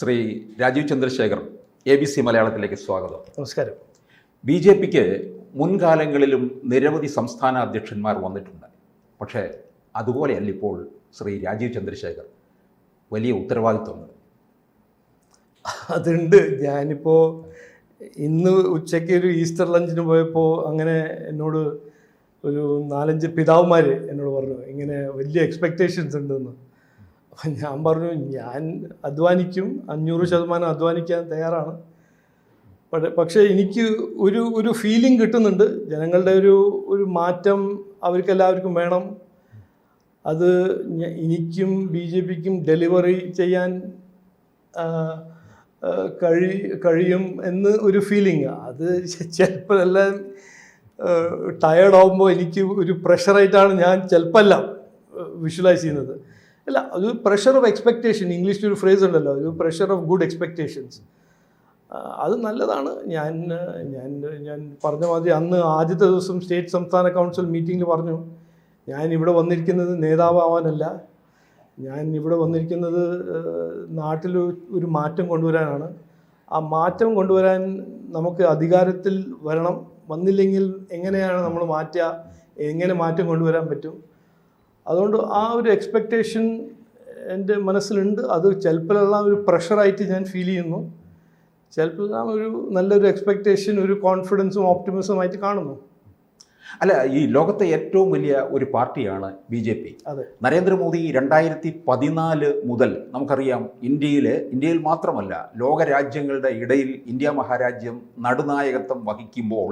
Shri Rajeev Chandrasekhar ABC മലയാളത്തിലേക്ക് സ്വാഗതം. നമസ്കാരം. BJPക്ക് മുൻകാലങ്ങളിലും നിരവധി സംസ്ഥാന അധ്യക്ഷന്മാർ വന്നിട്ടുണ്ട്. പക്ഷേ അതുപോലെയല്ല ഇപ്പോൾ ശ്രീ രാജീവ് ചന്ദ്രശേഖർ. വലിയ ഉത്തരവാദിത്വമുണ്ട്. അതുണ്ട്. ഞാനിപ്പോൾ ഇന്ന് ഉച്ചയ്ക്ക് ഒരു ഈസ്റ്റർ ലഞ്ചിന് പോയപ്പോൾ അങ്ങനെ എന്നോട് ഒരു 4-5 പിതാവുമാർ എന്നോട് പറഞ്ഞു ഇങ്ങനെ വലിയ എക്സ്പെക്റ്റേഷൻസ് ഉണ്ടെന്ന്. അപ്പം ഞാൻ പറഞ്ഞു ഞാൻ അധ്വാനിക്കും, 500% അധ്വാനിക്കാൻ തയ്യാറാണ്. പക്ഷേ എനിക്ക് ഒരു ഫീലിംഗ് കിട്ടുന്നുണ്ട്. ജനങ്ങളുടെ ഒരു മാറ്റം അവർക്കെല്ലാവർക്കും വേണം. അത് എനിക്കും BJPക്കും ഡെലിവറി ചെയ്യാൻ കഴിയും എന്ന് ഒരു ഫീലിംഗ്. അത് ചിലപ്പോൾ എല്ലാം ടയേർഡ് ആകുമ്പോൾ എനിക്ക് ഒരു പ്രഷറായിട്ടാണ് ഞാൻ ചിലപ്പോൾ വിഷ്വലൈസ് ചെയ്യുന്നത്. അല്ല, ഒരു പ്രഷർ ഓഫ് എക്സ്പെക്റ്റേഷൻ, ഇംഗ്ലീഷിലൊരു ഫ്രേസ് ഉണ്ടല്ലോ, ഒരു പ്രഷർ ഓഫ് ഗുഡ് എക്സ്പെക്റ്റേഷൻസ്. അത് നല്ലതാണ്. ഞാൻ പറഞ്ഞ മാതിരി അന്ന് ആദ്യത്തെ ദിവസം സ്റ്റേറ്റ് സംസ്ഥാന കൗൺസിൽ മീറ്റിങ്ങിൽ പറഞ്ഞു, ഞാൻ ഇവിടെ വന്നിരിക്കുന്നത് നേതാവാവാനല്ല, ഞാൻ ഇവിടെ വന്നിരിക്കുന്നത് നാട്ടിൽ ഒരു മാറ്റം കൊണ്ടുവരാനാണ്. ആ മാറ്റം കൊണ്ടുവരാൻ നമുക്ക് അധികാരത്തിൽ വരണം. വന്നില്ലെങ്കിൽ എങ്ങനെയാണ് നമ്മൾ മാറ്റുക, എങ്ങനെ മാറ്റം കൊണ്ടുവരാൻ പറ്റും? അതുകൊണ്ട് ആ ഒരു എക്സ്പെക്റ്റേഷൻ എൻ്റെ മനസ്സിലുണ്ട്. അത് ചിലപ്പോഴെല്ലാം ഒരു പ്രഷറായിട്ട് ഞാൻ ഫീൽ ചെയ്യുന്നു, ചിലപ്പോഴെല്ലാം ഒരു നല്ലൊരു എക്സ്പെക്റ്റേഷൻ, ഒരു കോൺഫിഡൻസും ഓപ്റ്റിമിസമായിട്ട് കാണുന്നു. അല്ല, ഈ ലോകത്തെ ഏറ്റവും വലിയ ഒരു പാർട്ടിയാണ് BJP. അതെ. നരേന്ദ്രമോദി 2014 മുതൽ നമുക്കറിയാം ഇന്ത്യയിൽ മാത്രമല്ല ലോകരാജ്യങ്ങളുടെ ഇടയിൽ ഇന്ത്യ മഹാരാജ്യം നടുനായകത്വം വഹിക്കുമ്പോൾ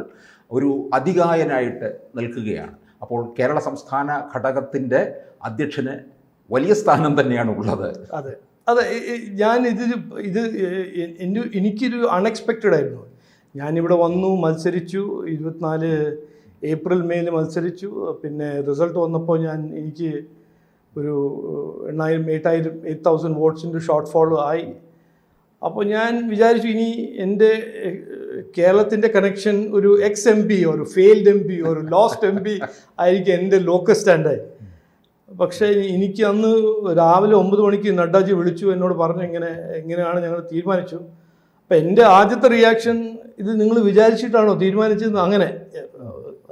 ഒരു അതികായനായിട്ട് നിൽക്കുകയാണ്. അപ്പോൾ കേരള സംസ്ഥാന ഘടകത്തിൻ്റെ അധ്യക്ഷന് വലിയ സ്ഥാനം തന്നെയാണ് ഉള്ളത്. അതെ അതെ. ഞാൻ എനിക്കൊരു അൺഎക്സ്പെക്റ്റഡ് ആയിരുന്നു. ഞാനിവിടെ വന്നു, മത്സരിച്ചു, 24 ഏപ്രിൽ മെയിൽ മത്സരിച്ചു. പിന്നെ റിസൾട്ട് വന്നപ്പോൾ എനിക്ക് ഒരു 8,000 വോട്ട്സിൻ്റെ ഷോർട്ട് ഫോൾ ആയി. അപ്പോൾ ഞാൻ വിചാരിച്ചു ഇനി എൻ്റെ കേരളത്തിൻ്റെ കണക്ഷൻ ഒരു MP, ഒരു ഫെയിൽഡ് MP, ഒരു ലോസ്റ്റ് MP ആയിരിക്കും എൻ്റെ ലോക്കൽ സ്റ്റാൻഡായി. പക്ഷേ എനിക്ക് അന്ന് രാവിലെ 9 മണിക്ക് നഡ്ഡാജി വിളിച്ചു, എന്നോട് പറഞ്ഞു എങ്ങനെയാണ് ഞങ്ങൾ തീരുമാനിച്ചു. അപ്പം എൻ്റെ ആദ്യത്തെ റിയാക്ഷൻ, ഇത് നിങ്ങൾ വിചാരിച്ചിട്ടാണോ തീരുമാനിച്ചത്? അങ്ങനെ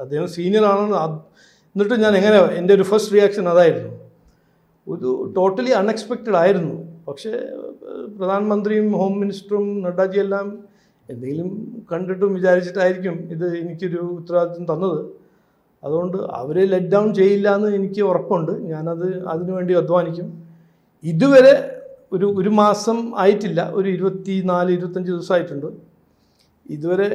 അദ്ദേഹം സീനിയർ ആണെന്ന്. എന്നിട്ട് ഞാൻ എൻ്റെ ഒരു ഫസ്റ്റ് റിയാക്ഷൻ അതായിരുന്നു. ഒരു ടോട്ടലി അൺഎക്സ്പെക്റ്റഡ് ആയിരുന്നു. പക്ഷേ പ്രധാനമന്ത്രിയും ഹോം മിനിസ്റ്ററും നഡ്ഡാജി എല്ലാം എന്തെങ്കിലും കണ്ടിട്ടും വിചാരിച്ചിട്ടായിരിക്കും ഇത് എനിക്കൊരു ഉത്തരവാദിത്വം തന്നത്. അതുകൊണ്ട് അവരെ ലെറ്റ് ഡൗൺ ചെയ്യില്ല എന്ന് എനിക്ക് ഉറപ്പുണ്ട്. അതിനുവേണ്ടി അധ്വാനിക്കും. ഇതുവരെ ഒരു മാസം ആയിട്ടില്ല, ഒരു 24-25 ദിവസമായിട്ടുണ്ട്. ഇതുവരെ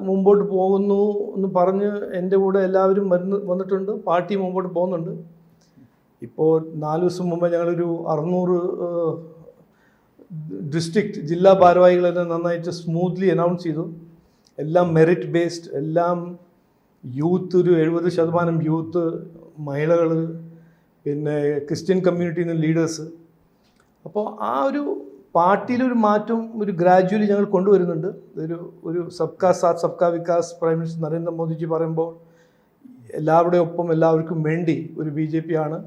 മുമ്പോട്ട് പോകുന്നു എന്ന് പറഞ്ഞ് എൻ്റെ കൂടെ എല്ലാവരും വന്നിട്ടുണ്ട്. പാർട്ടി മുമ്പോട്ട് പോകുന്നുണ്ട്. ഇപ്പോൾ 4 ദിവസം മുമ്പ് ഞങ്ങളൊരു 600 ഡിസ്ട്രിക്റ്റ് ജില്ലാ ഭാരവാഹികളെല്ലാം നന്നായിട്ട് സ്മൂത്ത്ലി അനൗൺസ് ചെയ്തു. എല്ലാം മെറിറ്റ് ബേസ്ഡ്, എല്ലാം യൂത്ത്, ഒരു 70% യൂത്ത്, മഹിളകൾ, പിന്നെ ക്രിസ്ത്യൻ കമ്മ്യൂണിറ്റിയിൽ നിന്ന് ലീഡേഴ്സ്. അപ്പോൾ ആ ഒരു പാർട്ടിയിലൊരു മാറ്റം ഒരു ഗ്രാജുവലി ഞങ്ങൾ കൊണ്ടുവരുന്നുണ്ട്. ഒരു സബ്കാ സാത്ത് സബ്കാ വികാസ് പ്രൈം മിനിസ്റ്റർ നരേന്ദ്രമോദിജി പറയുമ്പോൾ എല്ലാവരുടെയും ഒപ്പം എല്ലാവർക്കും വേണ്ടി ഒരു BJP ആണ്,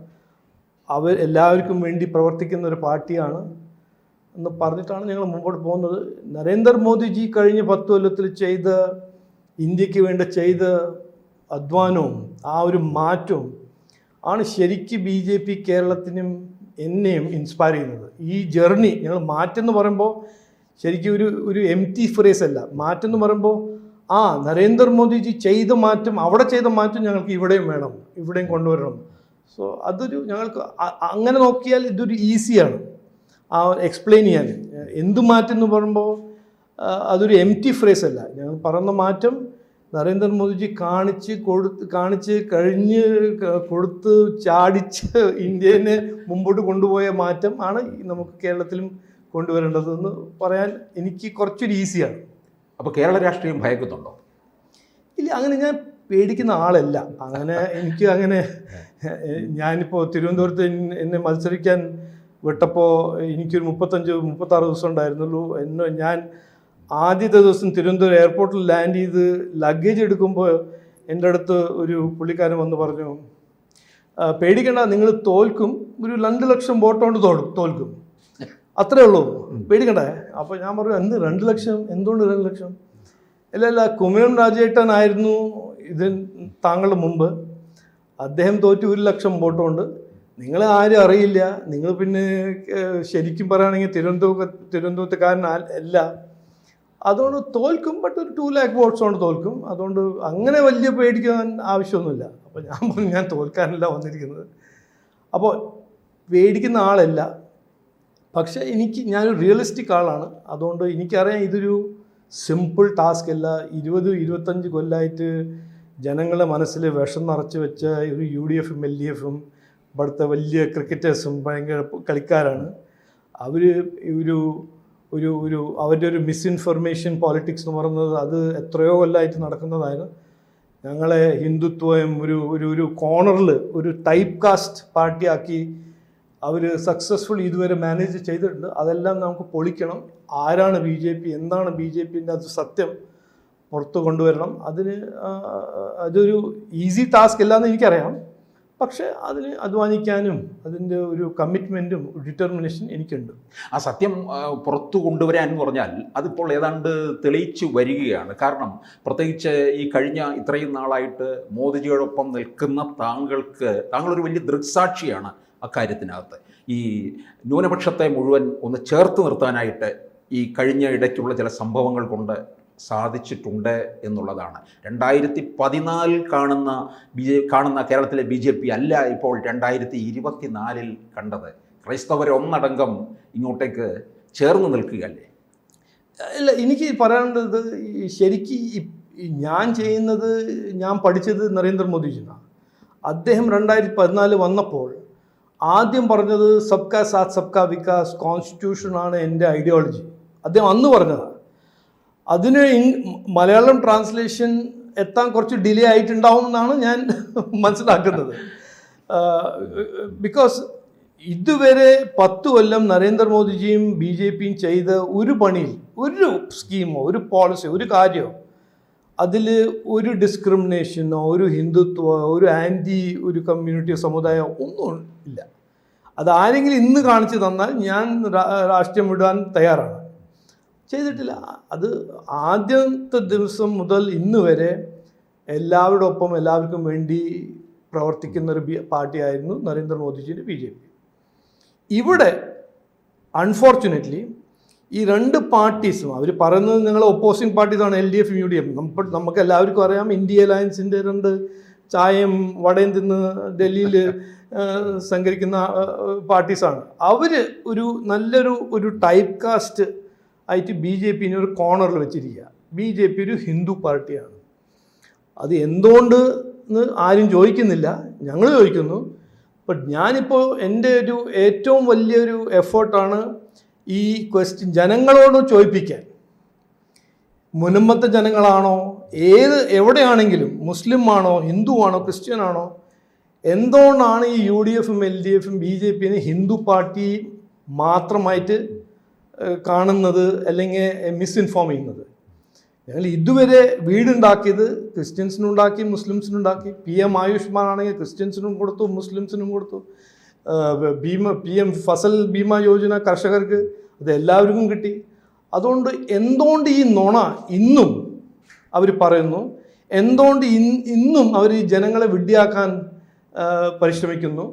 അവർ എല്ലാവർക്കും വേണ്ടി പ്രവർത്തിക്കുന്ന ഒരു പാർട്ടിയാണ് എന്ന് പറഞ്ഞിട്ടാണ് ഞങ്ങൾ മുമ്പോട്ട് പോകുന്നത്. നരേന്ദ്രമോദിജി കഴിഞ്ഞ 10 കൊല്ലത്തിൽ ഇന്ത്യക്ക് വേണ്ടി ചെയ്ത അധ്വാനവും ആ ഒരു മാറ്റവും ആണ് ശരിക്കും BJP കേരളത്തിനും എന്നെയും ഇൻസ്പയർ ചെയ്യുന്നത്. ഈ ജേർണി ഞങ്ങൾ മാറ്റം എന്ന് പറയുമ്പോൾ ശരിക്കും ഒരു എംപ്റ്റി ഫ്രേസ് അല്ല. മാറ്റം എന്ന് പറയുമ്പോൾ നരേന്ദ്രമോദിജി ചെയ്ത മാറ്റം, അവിടെ ചെയ്ത മാറ്റം ഞങ്ങൾക്ക് ഇവിടെയും വേണം, ഇവിടെയും കൊണ്ടുവരണം. സോ ഞങ്ങൾക്ക് അങ്ങനെ നോക്കിയാൽ ഇതൊരു ഈസിയാണ് എക്സ്പ്ലെയിൻ ചെയ്യാൻ. എന്ത് മാറ്റം എന്ന് പറയുമ്പോൾ അതൊരു എംപ്റ്റി ഫ്രേസ് അല്ല. ഞങ്ങൾ പറയുന്ന മാറ്റം നരേന്ദ്രമോദിജി കാണിച്ച് കൊടുത്ത് ചാടിച്ച് ഇന്ത്യനെ മുമ്പോട്ട് കൊണ്ടുപോയ മാറ്റം ആണ് നമുക്ക് കേരളത്തിലും കൊണ്ടുവരേണ്ടതെന്ന് പറയാൻ എനിക്ക് കുറച്ചൊരു ഈസിയാണ്. അപ്പോൾ കേരള രാഷ്ട്രീയം ഭയക്കുന്നുണ്ടോ? ഇല്ല, അങ്ങനെ ഞാൻ പേടിക്കുന്ന ആളല്ല. ഞാനിപ്പോൾ തിരുവനന്തപുരത്ത് എന്നെ മത്സരിക്കാൻ വിട്ടപ്പോൾ എനിക്കൊരു 35-36 ദിവസം ഉണ്ടായിരുന്നുള്ളൂ. ഞാൻ ആദ്യത്തെ ദിവസം തിരുവനന്തപുരം എയർപോർട്ടിൽ ലാൻഡ് ചെയ്ത് ലഗേജ് എടുക്കുമ്പോൾ എൻ്റെ അടുത്ത് ഒരു പുള്ളിക്കാരൻ വന്ന് പറഞ്ഞു, പേടിക്കണ്ട, നിങ്ങൾ തോൽക്കും, ഒരു 2 ലക്ഷം വോട്ട് കൊണ്ട് തോൽക്കും. അത്രേ ഉള്ളൂ, പേടിക്കണ്ടേ. അപ്പോൾ ഞാൻ പറഞ്ഞു എന്ത് 2 ലക്ഷം, എന്തുകൊണ്ട് 2 ലക്ഷം? ഇല്ല കുമ്മനം രാജേട്ടനായിരുന്നു ഇത് താങ്കളുടെ മുമ്പ്, അദ്ദേഹം തോറ്റ് 1 ലക്ഷം വോട്ടുണ്ട്, നിങ്ങളെ ആരും അറിയില്ല, നിങ്ങൾ പിന്നെ ശരിക്കും പറയുകയാണെങ്കിൽ തിരുവനന്തപുരത്തുകാരൻ അല്ല, അതുകൊണ്ട് തോൽക്കും, ബട്ട് ഒരു 2 lakh വോട്ട്സ് കൊണ്ട് തോൽക്കും, അതുകൊണ്ട് അങ്ങനെ വലിയ പേടിക്കാൻ ആവശ്യമൊന്നുമില്ല. അപ്പോൾ ഞാൻ പറഞ്ഞു ഞാൻ തോൽക്കാനല്ല വന്നിരിക്കുന്നത്. അപ്പോൾ പേടിക്കുന്ന ആളല്ല, പക്ഷേ ഞാനൊരു റിയലിസ്റ്റിക് ആളാണ്, അതുകൊണ്ട് എനിക്കറിയാം ഇതൊരു സിമ്പിൾ ടാസ്ക് അല്ല. 20-25 കൊല്ലമായിട്ട് ജനങ്ങളെ മനസ്സിൽ വിഷം നിറച്ച് വെച്ച ഒരു UDF LDF ഇവിടുത്തെ വലിയ ക്രിക്കറ്റേഴ്സും ഭയങ്കര കളിക്കാരാണ്. അവർ അവരുടെ ഒരു മിസ്ഇൻഫർമേഷൻ പോളിറ്റിക്സ് എന്ന് പറയുന്നത് അത് എത്രയോ കൊല്ലമായിട്ട് നടക്കുന്നതാണ്. ഞങ്ങളെ ഹിന്ദുത്വം ഒരു കോർണറിൽ ഒരു ടൈപ്പ് കാസ്റ്റ് പാർട്ടിയാക്കി അവർ സക്സസ്ഫുൾ ഇതുവരെ മാനേജ് ചെയ്തിട്ടുണ്ട്. അതെല്ലാം നമുക്ക് പൊളിക്കണം. ആരാണ് BJP, എന്താണ് BJPൻ്റെ അത് സത്യം പുറത്ത് കൊണ്ടുവരണം. അതൊരു ഈസി ടാസ്ക് അല്ലാന്ന് എനിക്കറിയാം, പക്ഷേ അതിന് അധ്വാനിക്കാനും അതിൻ്റെ ഒരു കമ്മിറ്റ്മെൻറ്റും ഡിറ്റർമിനേഷൻ എനിക്കുണ്ട്. ആ സത്യം പുറത്തു കൊണ്ടുവരാൻ എന്ന് പറഞ്ഞാൽ അതിപ്പോൾ ഏതാണ്ട് തെളിയിച്ചു വരികയാണ്. കാരണം പ്രത്യേകിച്ച് ഈ കഴിഞ്ഞ ഇത്രയും നാളായിട്ട് മോദിജിയോടൊപ്പം നിൽക്കുന്ന താങ്കളൊരു വലിയ ദൃക്സാക്ഷിയാണ് അക്കാര്യത്തിനകത്ത്. ഈ ന്യൂനപക്ഷത്തെ മുഴുവൻ ഒന്ന് ചേർത്ത് നിർത്താനായിട്ട് ഈ കഴിഞ്ഞ ഇടയ്ക്കുള്ള ചില സംഭവങ്ങൾ കൊണ്ട് സാധിച്ചിട്ടുണ്ട് എന്നുള്ളതാണ്. 2014 കാണുന്ന കേരളത്തിലെ BJP അല്ല ഇപ്പോൾ 2024 കണ്ടത്. ക്രൈസ്തവരൊന്നടങ്കം ഇങ്ങോട്ടേക്ക് ചേർന്ന് നിൽക്കുകയല്ലേ? ഇല്ല, എനിക്ക് പറയാനുള്ളത് ശരിക്കും ഞാൻ ചെയ്യുന്നത്, ഞാൻ പഠിച്ചത് നരേന്ദ്രമോദിജിന്നാണ്. അദ്ദേഹം 2014 വന്നപ്പോൾ ആദ്യം പറഞ്ഞത് സബ്കാ സാത്ത് സബ്കാ വികാസ് കോൺസ്റ്റിറ്റ്യൂഷനാണ് എൻ്റെ ഐഡിയോളജി. അദ്ദേഹം അന്ന് പറഞ്ഞതാണ്. അതിന് മലയാളം ട്രാൻസ്ലേഷൻ എത്താൻ കുറച്ച് ഡിലേ ആയിട്ടുണ്ടാവും എന്നാണ് ഞാൻ മനസ്സിലാക്കുന്നത്. ബിക്കോസ് ഇതുവരെ 10 കൊല്ലം നരേന്ദ്രമോദിജിയും BJPയും ചെയ്ത ഒരു പണിയിൽ, ഒരു സ്കീമോ ഒരു പോളിസിയോ ഒരു കാര്യമോ അതിൽ ഒരു ഡിസ്ക്രിമിനേഷനോ ഒരു ഹിന്ദുത്വമോ ഒരു ഒരു കമ്മ്യൂണിറ്റി സമുദായമോ ഒന്നും ഇല്ല. അതാരെങ്കിലും ഇന്ന് കാണിച്ചു തന്നാൽ ഞാൻ രാഷ്ട്രീയം വിടാൻ തയ്യാറാണ്. ചെയ്തിട്ടില്ല. അത് ആദ്യത്തെ ദിവസം മുതൽ ഇന്ന് വരെ എല്ലാവരോടൊപ്പം എല്ലാവർക്കും വേണ്ടി പ്രവർത്തിക്കുന്നൊരു പാർട്ടിയായിരുന്നു നരേന്ദ്രമോദിജിയുടെ BJP. ഇവിടെ അൺഫോർച്ചുനേറ്റ്ലി ഈ 2 പാർട്ടീസും അവർ പറയുന്നത് നിങ്ങൾ ഒപ്പോസിങ് പാർട്ടീസാണ് LDF UDF. നമുക്ക് എല്ലാവർക്കും അറിയാം ഇന്ത്യ അലയൻസിൻ്റെ 2 ചായയും വടയും തിന്ന് ഡൽഹിയിൽ സഞ്ചരിക്കുന്ന പാർട്ടീസാണ്. അവർ നല്ലൊരു ടൈപ്പ് കാസ്റ്റ് ആയിട്ട് BJPനെ ഒരു കോർണറിൽ വെച്ചിരിക്കുക. BJP ഒരു ഹിന്ദു പാർട്ടിയാണ്. അത് എന്തുകൊണ്ട് എന്ന് ആരും ചോദിക്കുന്നില്ല, ഞങ്ങൾ ചോദിക്കുന്നു. ബട്ട് ഞാനിപ്പോൾ എൻ്റെ ഏറ്റവും വലിയൊരു എഫേർട്ടാണ് ഈ ക്വസ്റ്റ്യൻ ജനങ്ങളോട് ചോദിപ്പിക്കാൻ. മുൻപത്തെ ജനങ്ങളാണോ, എവിടെയാണെങ്കിലും, മുസ്ലിം ആണോ, ഹിന്ദു ആണോ, ക്രിസ്ത്യൻ ആണോ, എന്തുകൊണ്ടാണ് ഈ UDFും LDFും BJPനെ ഹിന്ദു പാർട്ടി മാത്രമായിട്ട് കാണുന്നത് അല്ലെങ്കിൽ മിസ്ഇൻഫോം ചെയ്യുന്നത്? ഞങ്ങൾ ഇതുവരെ വീടുണ്ടാക്കിയത് ക്രിസ്ത്യൻസിനുണ്ടാക്കി, മുസ്ലിംസിനുണ്ടാക്കി. PM ആയുഷ്മാൻ ആണെങ്കിൽ ക്രിസ്ത്യൻസിനും കൊടുത്തു, മുസ്ലിംസിനും കൊടുത്തു. PM ഫസൽ ബീമ യോജന കർഷകർക്ക് അത് എല്ലാവർക്കും കിട്ടി. അതുകൊണ്ട് എന്തുകൊണ്ട് ഈ നുണ ഇന്നും അവർ പറയുന്നു? എന്തുകൊണ്ട് ഇന്നും അവർ ഈ ജനങ്ങളെ വിഡ്ഢിയാക്കാൻ പരിശ്രമിക്കുന്നു?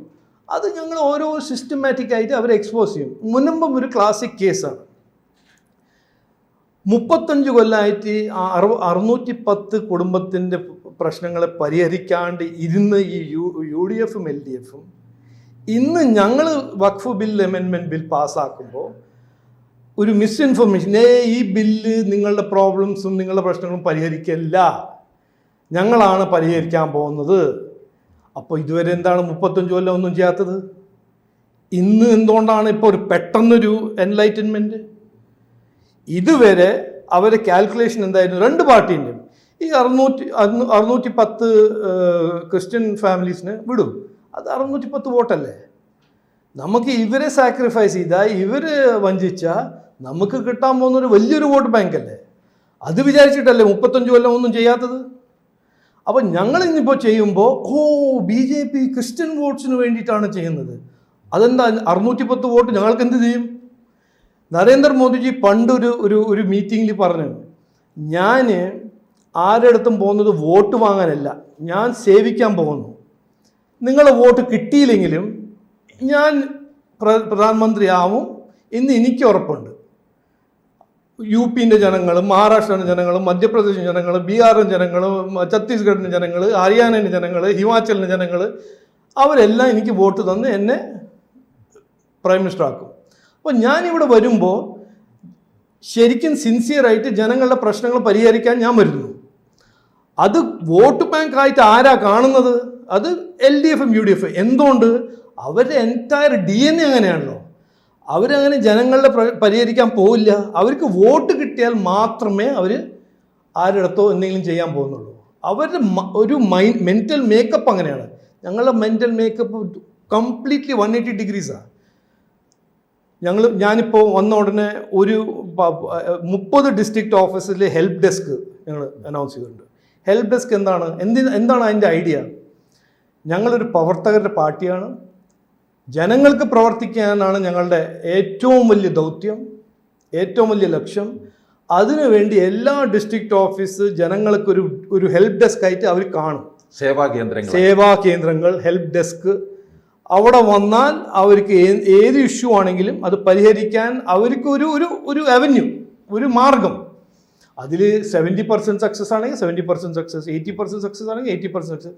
അത് ഞങ്ങൾ ഓരോ സിസ്റ്റമാറ്റിക് ആയിട്ട് അവരെ എക്സ്പോസ് ചെയ്യും. മുൻപും ഒരു ക്ലാസിക് കേസാണ്. 35 കൊല്ലമായിട്ട് 610 കുടുംബത്തിൻ്റെ പ്രശ്നങ്ങളെ പരിഹരിക്കാണ്ട് ഇരുന്ന് ഈ UDFും LDFും ഇന്ന് ഞങ്ങൾ വഖഫ് ബിൽ അമെൻമെൻറ്റ് ബിൽ പാസ്സാക്കുമ്പോൾ ഒരു മിസ്ഇൻഫർമേഷൻ, ഈ ബില്ല് നിങ്ങളുടെ പ്രോബ്ലംസും നിങ്ങളുടെ പ്രശ്നങ്ങളും പരിഹരിക്കില്ല, ഞങ്ങളാണ് പരിഹരിക്കാൻ പോകുന്നത്. അപ്പോൾ ഇതുവരെ എന്താണ് 35 കൊല്ലം ഒന്നും ചെയ്യാത്തത്? ഇന്ന് എന്തുകൊണ്ടാണ് ഇപ്പോൾ പെട്ടെന്നൊരു എൻലൈറ്റൻമെൻറ്റ്? ഇതുവരെ അവരെ കാൽക്കുലേഷൻ എന്തായിരുന്നു? 2 പാർട്ടീൻ്റെയും ഈ 610 ക്രിസ്ത്യൻ ഫാമിലീസിനെ വിടും, അത് 610 വോട്ടല്ലേ? നമുക്ക് ഇവരെ സാക്രിഫൈസ് ചെയ്താൽ, ഇവരെ വഞ്ചിച്ചാൽ നമുക്ക് കിട്ടാൻ പോകുന്നൊരു വലിയൊരു വോട്ട് ബാങ്ക് അല്ലേ? അത് വിചാരിച്ചിട്ടല്ലേ 35 കൊല്ലം ഒന്നും ചെയ്യാത്തത്? അപ്പോൾ ഞങ്ങൾ ഇന്നിപ്പോൾ ചെയ്യുമ്പോൾ BJP ക്രിസ്ത്യൻ വോട്ട്സിന് വേണ്ടിയിട്ടാണ് ചെയ്യുന്നത്. അതെന്താ 610 വോട്ട് ഞങ്ങൾക്ക് എന്ത് ചെയ്യും? നരേന്ദ്രമോദിജി പണ്ടൊരു ഒരു ഒരു മീറ്റിങ്ങിൽ പറഞ്ഞു, ഞാൻ ആരുടെ അടുത്തും പോകുന്നത് വോട്ട് വാങ്ങാനല്ല, ഞാൻ സേവിക്കാൻ പോകുന്നു. നിങ്ങളെ വോട്ട് കിട്ടിയില്ലെങ്കിലും ഞാൻ പ്രധാനമന്ത്രിയാവും എന്ന് എനിക്ക് ഉറപ്പുണ്ട്. യു പിൻ്റെ ജനങ്ങൾ, മഹാരാഷ്ട്രൻ്റെ ജനങ്ങൾ, മധ്യപ്രദേശിൻ്റെ ജനങ്ങൾ, ബീഹാറിൻ്റെ ജനങ്ങൾ, ഛത്തീസ്ഗഡിൻ്റെ ജനങ്ങൾ, ഹരിയാനയുടെ ജനങ്ങൾ, ഹിമാചലിൻ്റെ ജനങ്ങൾ, അവരെല്ലാം എനിക്ക് വോട്ട് തന്ന് എന്നെ പ്രൈം മിനിസ്റ്റർ ആക്കും. അപ്പോൾ ഞാനിവിടെ വരുമ്പോൾ ശരിക്കും സിൻസിയറായിട്ട് ജനങ്ങളുടെ പ്രശ്നങ്ങൾ പരിഹരിക്കാൻ ഞാൻ വരുന്നു. അത് വോട്ട് ബാങ്ക് ആയിട്ട് ആരാ കാണുന്നത്? അത് LDF, UDF. എന്തുകൊണ്ട്? അവരുടെ എൻറ്റയർ DNA അങ്ങനെയാണല്ലോ. അവരങ്ങനെ ജനങ്ങളുടെ പരിഹരിക്കാൻ പോവില്ല. അവർക്ക് വോട്ട് കിട്ടിയാൽ മാത്രമേ അവർ ആരുടെടുത്തോ എന്തെങ്കിലും ചെയ്യാൻ പോകുന്നുള്ളൂ. അവരുടെ ഒരു മെൻറ്റൽ മേക്കപ്പ് അങ്ങനെയാണ്. ഞങ്ങളുടെ മെൻറ്റൽ മേക്കപ്പ് കംപ്ലീറ്റ്ലി 180 ഡിഗ്രീസാണ്. ഞാനിപ്പോൾ വന്ന ഉടനെ ഒരു 30 ഡിസ്ട്രിക്ട് ഓഫീസിൽ ഹെൽപ്പ് ഡെസ്ക് ഞങ്ങൾ അനൗൺസ് ചെയ്തിട്ടുണ്ട്. ഹെൽപ്പ് ഡെസ്ക് എന്താണ് അതിൻ്റെ ഐഡിയ? ഞങ്ങളൊരു പ്രവർത്തകരുടെ പാർട്ടിയാണ്. ജനങ്ങൾക്ക് പ്രവർത്തിക്കാനാണ് ഞങ്ങളുടെ ഏറ്റവും വലിയ ദൗത്യം, ഏറ്റവും വലിയ ലക്ഷ്യം. അതിനുവേണ്ടി എല്ലാ ഡിസ്ട്രിക്ട് ഓഫീസ് ജനങ്ങൾക്ക് ഒരു ഹെൽപ്പ് ഡെസ്ക് ആയിട്ട് അവർ കാണും. സേവാ കേന്ദ്രങ്ങൾ, ഹെൽപ്പ് ഡെസ്ക്. അവിടെ വന്നാൽ അവർക്ക് ഏത് ഇഷ്യൂ ആണെങ്കിലും അത് പരിഹരിക്കാൻ അവർക്ക് ഒരു അവന്യൂ, ഒരു മാർഗം. അതിൽ 70% സക്സസ് ആണെങ്കിൽ 70% സക്സസ്, 80% സക്സസ് ആണെങ്കിൽ 80% സക്സസ്.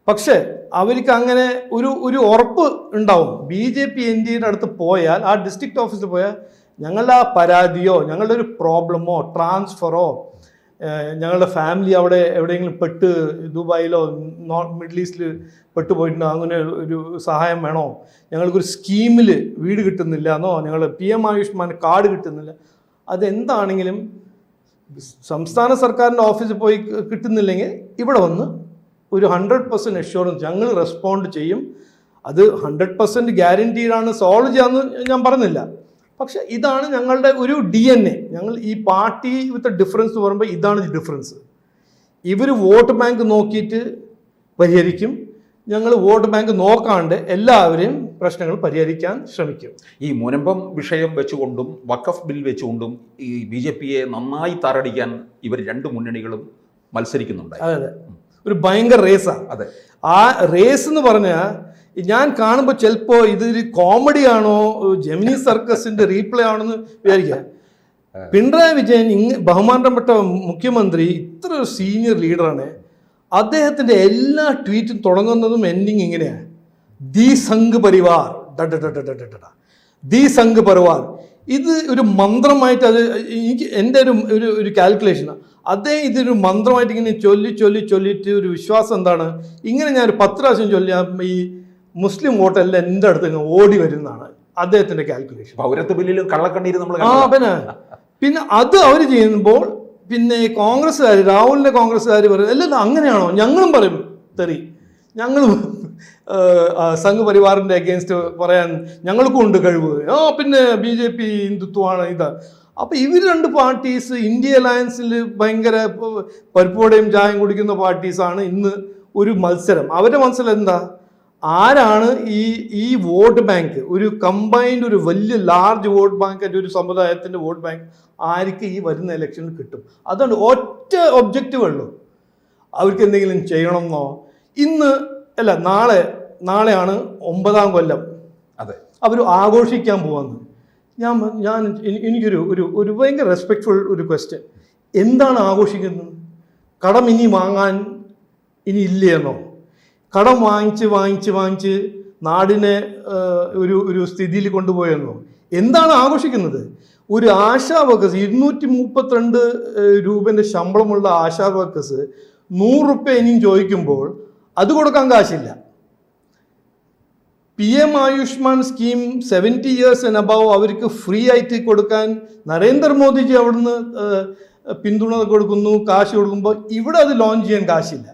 പക്ഷേ അവർക്ക് അങ്ങനെ ഒരു ഉറപ്പ് ഉണ്ടാവും. BJP NDAയുടെ അടുത്ത് പോയാൽ, ആ ഡിസ്ട്രിക്ട് ഓഫീസിൽ പോയാൽ, ഞങ്ങളുടെ ആ പരാതിയോ ഞങ്ങളുടെ ഒരു പ്രോബ്ലമോ ട്രാൻസ്ഫറോ, ഞങ്ങളുടെ ഫാമിലി അവിടെ എവിടെയെങ്കിലും പെട്ട് ദുബായിലോ മിഡിൽ ഈസ്റ്റിൽ പെട്ടുപോയിട്ടുണ്ടോ, അങ്ങനെ ഒരു സഹായം വേണോ, ഞങ്ങൾക്കൊരു സ്കീമിൽ വീട് കിട്ടുന്നില്ല എന്നോ, ഞങ്ങൾ PM ആയുഷ്മാൻ കാർഡ് കിട്ടുന്നില്ല, അതെന്താണെങ്കിലും സംസ്ഥാന സർക്കാരിൻ്റെ ഓഫീസിൽ പോയി കിട്ടുന്നില്ലെങ്കിൽ ഇവിടെ വന്ന് ഒരു 100% അഷ്യൂറൻസ് ഞങ്ങൾ റെസ്പോണ്ട് ചെയ്യും. അത് 100% ഗ്യാരൻറ്റീഡാണ് സോൾവ് ചെയ്യാമെന്ന് ഞാൻ പറഞ്ഞില്ല. പക്ഷെ ഇതാണ് ഞങ്ങളുടെ ഒരു DNA. ഞങ്ങൾ ഈ പാർട്ടി വിത്ത് ഡിഫറൻസ് പറയുമ്പോൾ ഇതാണ് ഡിഫറൻസ്. ഇവർ വോട്ട് ബാങ്ക് നോക്കിയിട്ട് പരിഹരിക്കും, ഞങ്ങൾ വോട്ട് ബാങ്ക് നോക്കാണ്ട് എല്ലാവരെയും പ്രശ്നങ്ങൾ പരിഹരിക്കാൻ ശ്രമിക്കും. ഈ മുനമ്പം വിഷയം വെച്ചുകൊണ്ടും വഖഫ് ബിൽ വെച്ചുകൊണ്ടും ഈ BJPയെ നന്നായി താറടിക്കാൻ ഇവർ രണ്ട് മുന്നണികളും മത്സരിക്കുന്നുണ്ട്. അതെ, ഒരു ഭയങ്കര റേസാണ്. അതെ, ആ റേസ് എന്ന് പറഞ്ഞാൽ ഞാൻ കാണുമ്പോൾ ചിലപ്പോൾ ഇതൊരു കോമഡിയാണോ, ജെമിനി സർക്കസിന്റെ റീപ്ലേ ആണെന്ന് വിചാരിക്കുക. പിണറായി വിജയൻ ബഹുമാനപ്പെട്ട മുഖ്യമന്ത്രി, ഇത്ര ഒരു സീനിയർ ലീഡറാണ്. അദ്ദേഹത്തിൻ്റെ എല്ലാ ട്വീറ്റും തുടങ്ങുന്നതും എൻഡിങ് ഇങ്ങനെയാണ്: ദി സംഘ് പരിവാർ, ദി സംഘ് പരിവാർ. ഇത് ഒരു മന്ത്രമായിട്ട്, അത് എനിക്ക് എൻ്റെ ഒരു കാൽക്കുലേഷനാണ്. അദ്ദേഹം ഇതൊരു മന്ത്രമായിട്ട് ഇങ്ങനെ ചൊല്ലിയിട്ട് ഒരു വിശ്വാസം എന്താണ്, ഇങ്ങനെ ഞാൻ 10 പ്രാവശ്യം ചൊല്ലിയാൽ ഈ മുസ്ലിം വോട്ടെല്ലാം എൻ്റെ അടുത്ത് ഓടി വരുന്നതാണ് അദ്ദേഹത്തിൻ്റെ കാൽക്കുലേഷൻ. പൗരത്വ ബില്ലിലും കള്ളക്കണ്ണീര് നമ്മൾ പിന്നെ അത് അവർ ചെയ്യുമ്പോൾ പിന്നെ കോൺഗ്രസ്സുകാർ, രാഹുലിൻ്റെ കോൺഗ്രസ്സുകാർ പറയും, അല്ലല്ല അങ്ങനെയാണോ, ഞങ്ങളും പറയും തെറി, ഞങ്ങളും സംഘ് പരിവാറിൻ്റെ അഗേൻസ്റ്റ് പറയാൻ ഞങ്ങൾക്കും ഉണ്ട് കഴിവ്. പിന്നെ BJP ഹിന്ദുത്വമാണ് ഇതാ. അപ്പോൾ ഇവർ രണ്ട് പാർട്ടീസ് ഇന്ത്യ അലയൻസിൽ ഭയങ്കര പരിപ്പോടെയും ചായം കുടിക്കുന്ന പാർട്ടീസാണ്. ഇന്ന് ഒരു മത്സരം, അവരുടെ മത്സരം എന്താ, ആരാണ് ഈ വോട്ട് ബാങ്ക്, ഒരു കമ്പൈൻഡ് ഒരു വലിയ ലാർജ് വോട്ട് ബാങ്ക് ആയിട്ട് ഒരു സമുദായത്തിൻ്റെ വോട്ട് ബാങ്ക് ആർക്ക് ഈ വരുന്ന ഇലക്ഷനിൽ കിട്ടും. അതുകൊണ്ട് ഒറ്റ ഒബ്ജക്റ്റീവ് ഉള്ളൂ, അവർക്ക് എന്തെങ്കിലും ചെയ്യണമെന്നോ. ഇന്ന് അല്ല, നാളെയാണ് 9ാം കൊല്ലം. അതെ, അവർ ആഘോഷിക്കാൻ പോവാന്ന്. എനിക്കൊരു ഒരു ഭയങ്കര റെസ്പെക്ട്ഫുൾ ഒരു ക്വസ്റ്റ്യൻ, എന്താണ് ആഘോഷിക്കുന്നത്? കടം ഇനി വാങ്ങാൻ ഇനി ഇല്ലയെന്നോ? കടം വാങ്ങിച്ച് നാടിനെ ഒരു സ്ഥിതിയിൽ കൊണ്ടുപോയെന്നോ? എന്താണ് ആഘോഷിക്കുന്നത്? ഒരു ആശാ വർക്കേഴ്സ്, 232 രൂപേൻ്റെ ശമ്പളമുള്ള ആശാ വർക്കേഴ്സ് 100 രൂപ ഇനിയും ചോദിക്കുമ്പോൾ അത് കൊടുക്കാൻ കാശില്ല. PM Ayushman scheme 70 years and above അവർക്ക് ഫ്രീ ആയിട്ട് കൊടുക്കാൻ നരേന്ദ്രമോദിജി അവിടുന്ന് പിന്തുണ കൊടുക്കുന്നു, കാശ് കൊടുക്കുമ്പോൾ ഇവിടെ അത് ലോഞ്ച് ചെയ്യാൻ കാശില്ല.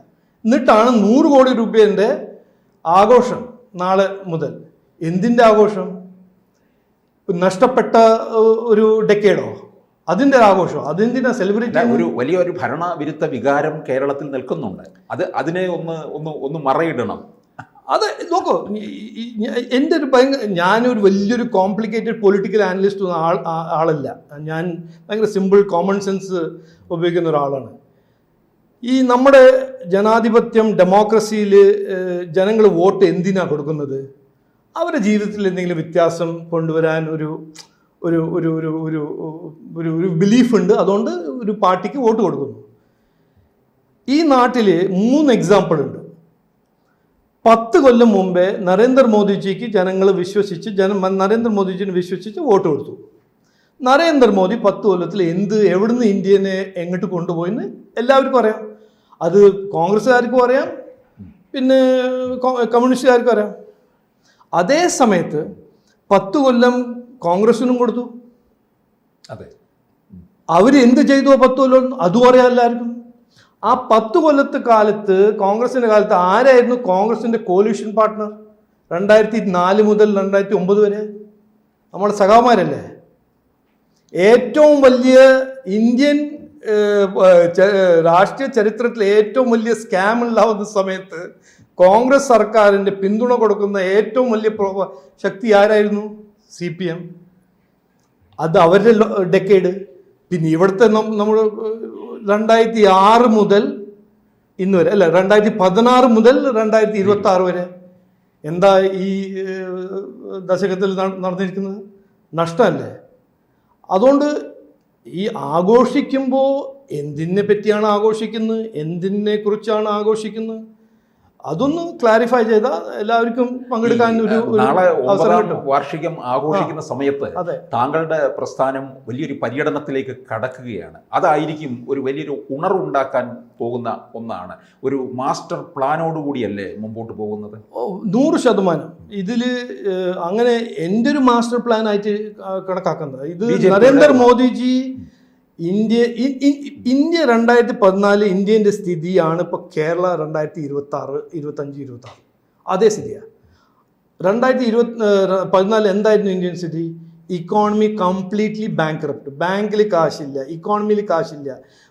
എന്നിട്ടാണ് 100 കോടി രൂപേൻ്റെ ആഘോഷം നാളെ മുതൽ. എന്തിൻ്റെ ആഘോഷം? നഷ്ടപ്പെട്ട ഒരു ഡെക്കേഡോ, അതിൻ്റെ ആഘോഷം. അതെന്തിനാ സെലിബ്രേറ്റ്? ഒരു വലിയൊരു ഭരണവിരുദ്ധ വികാരം കേരളത്തിൽ നിൽക്കുന്നുണ്ട്. അതിനെ ഒന്ന് മറയിടണം. അത് നോക്കൂ, എൻ്റെ ഒരു ഞാനൊരു വലിയൊരു കോംപ്ലിക്കേറ്റഡ് പൊളിറ്റിക്കൽ അനലിസ്റ്റ് ആളല്ല. ഞാൻ ഭയങ്കര സിമ്പിൾ കോമൺ സെൻസ് ഉപയോഗിക്കുന്ന ഒരാളാണ്. ഈ നമ്മുടെ ജനാധിപത്യം ഡെമോക്രസിയിൽ ജനങ്ങൾ വോട്ട് എന്തിനാണ് കൊടുക്കുന്നത്? അവരുടെ ജീവിതത്തിൽ എന്തെങ്കിലും വ്യത്യാസം കൊണ്ടുവരാൻ ഒരു ഒരു ഒരു ഒരു ഒരു ഒരു ഒരു ബിലീഫുണ്ട്, അതുകൊണ്ട് ഒരു പാർട്ടിക്ക് വോട്ട് കൊടുക്കുന്നു. ഈ നാട്ടിൽ 3 എക്സാമ്പിൾ ഉണ്ട്. 10 കൊല്ലം മുമ്പേ നരേന്ദ്രമോദിജിക്ക് ജനങ്ങൾ വിശ്വസിച്ച് നരേന്ദ്രമോദിജിനെ വിശ്വസിച്ച് വോട്ട് കൊടുത്തു. നരേന്ദ്രമോദി 10 കൊല്ലത്തിൽ എവിടുന്ന് ഇന്ത്യനെ എങ്ങോട്ട് കൊണ്ടുപോയിന്ന് എല്ലാവർക്കും അറിയാം. അത് കോൺഗ്രസ്സുകാർക്കും അറിയാം, പിന്നെ കമ്മ്യൂണിസ്റ്റുകാർക്കും അറിയാം. അതേ സമയത്ത് 10 കൊല്ലം കോൺഗ്രസിനും കൊടുത്തു. അതെ, അവരെന്ത് ചെയ്തു 10 കൊല്ലം അതും അറിയാം എല്ലാവർക്കും. ആ 10 കൊല്ലത്തെ കാലത്ത്, കോൺഗ്രസിൻ്റെ കാലത്ത് ആരായിരുന്നു കോൺഗ്രസിൻ്റെ കോalition പാർട്ട്ണർ? 2004 മുതൽ 2009 വരെ നമ്മുടെ സഖാമാരല്ലേ. ഏറ്റവും വലിയ ഇന്ത്യൻ രാഷ്ട്രീയ ചരിത്രത്തിലെ ഏറ്റവും വലിയ സ്കാം ഉണ്ടാവുന്ന സമയത്ത് കോൺഗ്രസ് സർക്കാരിൻ്റെ പിന്തുണ കൊടുക്കുന്ന ഏറ്റവും വലിയ ശക്തി ആരായിരുന്നു? CPM. അത് അവരുടെ ഡെക്കേഡ്. പിന്നെ ഇവിടുത്തെ നമ്മൾ 2006 മുതൽ ഇന്ന് വരെ, അല്ല 2016 മുതൽ 2026 വരെ എന്താ ഈ ദശകത്തിൽ നടന്നിരിക്കുന്നത്? നഷ്ടമല്ലേ? അതുകൊണ്ട് ഈ ആഘോഷിക്കുമ്പോൾ എന്തിനെ പറ്റിയാണ് ആഘോഷിക്കുന്നത്, എന്തിനെ കുറിച്ചാണ് ആഘോഷിക്കുന്നത്, അതൊന്ന് ക്ലാരിഫൈ ചെയ്താൽ എല്ലാവർക്കും പങ്കെടുക്കാൻ ഒരു നാളെ അവസരം 9ാം കിട്ടും. വാർഷികം ആഘോഷിക്കുന്ന സമയത്ത് അതെ, താങ്കളുടെ പ്രസ്ഥാനം വലിയൊരു പര്യടനത്തിലേക്ക് കടക്കുകയാണ്. അതായിരിക്കും ഒരു വലിയൊരു ഉണർവുണ്ടാക്കാൻ പോകുന്ന ഒന്നാണ്. ഒരു മാസ്റ്റർ പ്ലാനോടുകൂടിയല്ലേ മുമ്പോട്ട് പോകുന്നത്? 100%. ഇതിൽ അങ്ങനെ എൻ്റെ ഒരു മാസ്റ്റർ പ്ലാൻ ആയിട്ട് കണക്കാക്കുന്നത് ഇത് നരേന്ദ്രമോദിജി ഇന്ത്യ 2014 ഇന്ത്യൻ്റെ സ്ഥിതിയാണ് ഇപ്പോൾ കേരള 2026, 25, 26 അതേ സ്ഥിതിയാണ്. 2014 എന്തായിരുന്നു ഇന്ത്യൻ സ്ഥിതി? Economy completely bankrupt. ബാങ്കിൽ കാശില്ല, ഇക്കോണമിയിൽ കാശില്ല,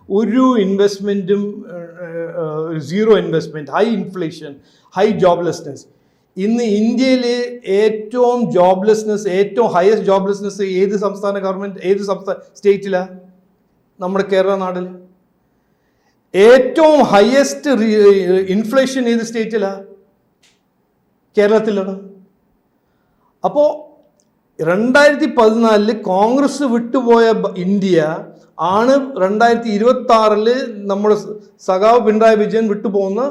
ഒരു ഇൻവെസ്റ്റ്മെൻറ്റും, 0 ഇൻവെസ്റ്റ്മെൻറ്റ്, ഹൈ ഇൻഫ്ലേഷൻ, ഹൈ ജോബ്ലെസ്നെസ്. ഇന്ന് ഇന്ത്യയിൽ ഏറ്റവും ഹയസ്റ്റ് ജോബ്ലെസ്നെസ് ഏത് സംസ്ഥാന ഗവൺമെൻറ്, ഏത് സ്റ്റേറ്റിലാണ്? നമ്മുടെ കേരള നാട്ടിൽ. ഏറ്റവും ഹയസ്റ്റ് ഇൻഫ്ലേഷൻ ഏത് സ്റ്റേറ്റിലാണ്? കേരളത്തിലാണ്. അപ്പോൾ 2014 കോൺഗ്രസ് വിട്ടുപോയ ഇന്ത്യ ആണ് 2026 നമ്മുടെ സഖാവ് പിണറായി വിജയൻ വിട്ടുപോകുന്ന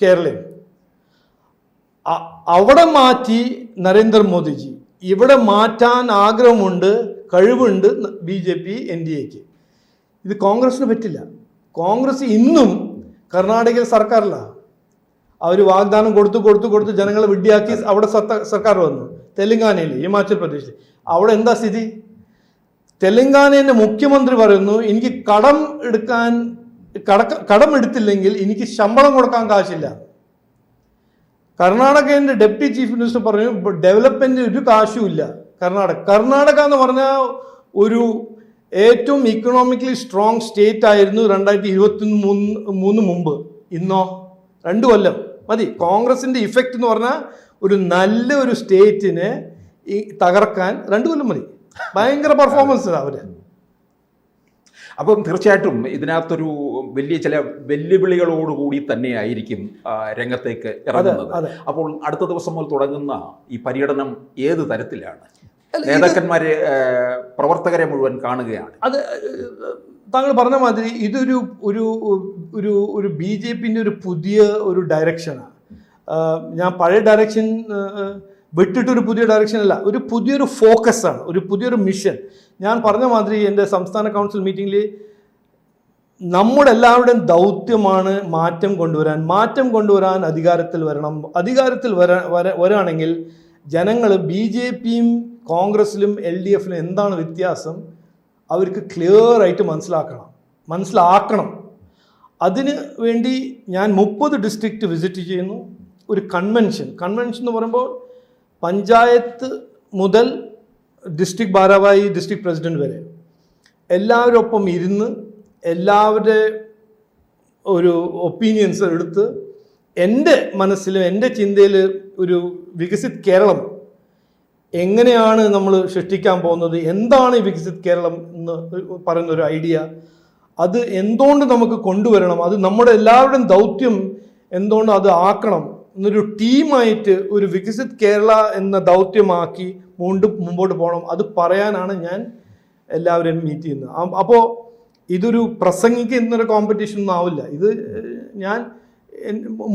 കേരളം. അവിടെ മാറ്റി നരേന്ദ്രമോദിജി. ഇവിടെ മാറ്റാൻ ആഗ്രഹമുണ്ട്, കഴിവുണ്ട് BJP NDAക്ക്. ഇത് കോൺഗ്രസിന് പറ്റില്ല. കോൺഗ്രസ് ഇന്നും കർണാടകയിൽ സർക്കാരിലാണ്. അവർ വാഗ്ദാനം കൊടുത്ത് ജനങ്ങളെ വിഡ്ഢിയാക്കി അവിടെ സർക്കാർ വന്നു. തെലങ്കാനയിൽ, ഹിമാചൽ പ്രദേശിൽ അവിടെ എന്താ സ്ഥിതി? തെലങ്കാനയുടെ മുഖ്യമന്ത്രി പറയുന്നു, എനിക്ക് കടം എടുത്തില്ലെങ്കിൽ എനിക്ക് ശമ്പളം കൊടുക്കാൻ കാശില്ല. കർണാടകേൻ്റെ ഡെപ്യൂട്ടി ചീഫ് മിനിസ്റ്റർ പറഞ്ഞു, ഡെവലപ്മെൻറ്റ് ഒരു കാശുമില്ല കർണാടക എന്ന് പറഞ്ഞാൽ ഒരു ഏറ്റവും ഇക്കണോമിക്കലി സ്ട്രോങ് സ്റ്റേറ്റ് ആയിരുന്നു 2023 മുമ്പ്. ഇന്നോ 2 കൊല്ലം മതി. കോൺഗ്രസിൻ്റെ ഇഫക്റ്റ് എന്ന് പറഞ്ഞാൽ ഒരു സ്റ്റേറ്റിനെ തകർക്കാൻ 2 കൊല്ലം മതി. ഭയങ്കര പെർഫോമൻസ് അവർ. അപ്പം തീർച്ചയായിട്ടും ഇതിനകത്തൊരു ചില വെല്ലുവിളികളോടുകൂടി തന്നെയായിരിക്കും രംഗത്തേക്ക് ഇറങ്ങുന്നത്. അപ്പോൾ അടുത്ത ദിവസം മുതൽ തുടങ്ങുന്ന ഈ പര്യടനം ഏത് തരത്തിലാണ്? നേതാക്കന്മാരെ, പ്രവർത്തകരെ മുഴുവൻ കാണുകയാണ്. അത് താങ്കൾ പറഞ്ഞ മാതിരി ഇതൊരു ഒരു BJPൻ്റെ ഒരു പുതിയ ഒരു ഡയറക്ഷനാണ്. ഞാൻ പഴയ ഡയറക്ഷൻ വിട്ടിട്ടൊരു പുതിയ ഡയറക്ഷൻ അല്ല, ഒരു പുതിയൊരു ഫോക്കസാണ്, ഒരു പുതിയൊരു മിഷൻ. ഞാൻ പറഞ്ഞ മാതിരി എൻ്റെ സംസ്ഥാന കൗൺസിൽ മീറ്റിങ്ങിൽ നമ്മുടെ എല്ലാവരുടെയും ദൗത്യമാണ് മാറ്റം കൊണ്ടുവരാൻ അധികാരത്തിൽ വരണം. അധികാരത്തിൽ വരാണെങ്കിൽ ജനങ്ങൾ BJPയും കോൺഗ്രസിലും LDFിലും എന്താണ് വ്യത്യാസം അവർക്ക് ക്ലിയർ ആയിട്ട് മനസ്സിലാക്കണം. അതിന് വേണ്ടി ഞാൻ 30 ഡിസ്ട്രിക്റ്റ് വിസിറ്റ് ചെയ്യുന്നു. ഒരു കൺവെൻഷൻ എന്ന് പറയുമ്പോൾ പഞ്ചായത്ത് മുതൽ ഡിസ്ട്രിക്ട് ഭാരവാഹി, ഡിസ്ട്രിക്ട് പ്രസിഡന്റ് വരെ എല്ലാവരൊപ്പം ഇരുന്ന് എല്ലാവരുടെ ഒരു ഒപ്പീനിയൻസ് എടുത്ത് എൻ്റെ മനസ്സിലും എൻ്റെ ചിന്തയിൽ ഒരു വികസിത് കേരളം എങ്ങനെയാണ് നമ്മൾ സൃഷ്ടിക്കാൻ പോകുന്നത്, എന്താണ് ഈ വികസിത് കേരളം എന്ന് പറയുന്ന ഒരു ഐഡിയ, അത് എന്തുകൊണ്ട് നമുക്ക് കൊണ്ടുവരണം, അത് നമ്മുടെ എല്ലാവരുടെയും ദൗത്യം എന്തുകൊണ്ട് അത് ആക്കണം എന്നൊരു ടീമായിട്ട് ഒരു വികസിത് കേരള എന്ന ദൗത്യമാക്കി മുമ്പോട്ട് പോകണം. അത് പറയാനാണ് ഞാൻ എല്ലാവരെയും മീറ്റ് ചെയ്യുന്നത്. അപ്പോൾ ഇതൊരു പ്രസംഗിക്കുന്നൊരു കോമ്പറ്റീഷൻ ഒന്നും ആവില്ല. ഇത് ഞാൻ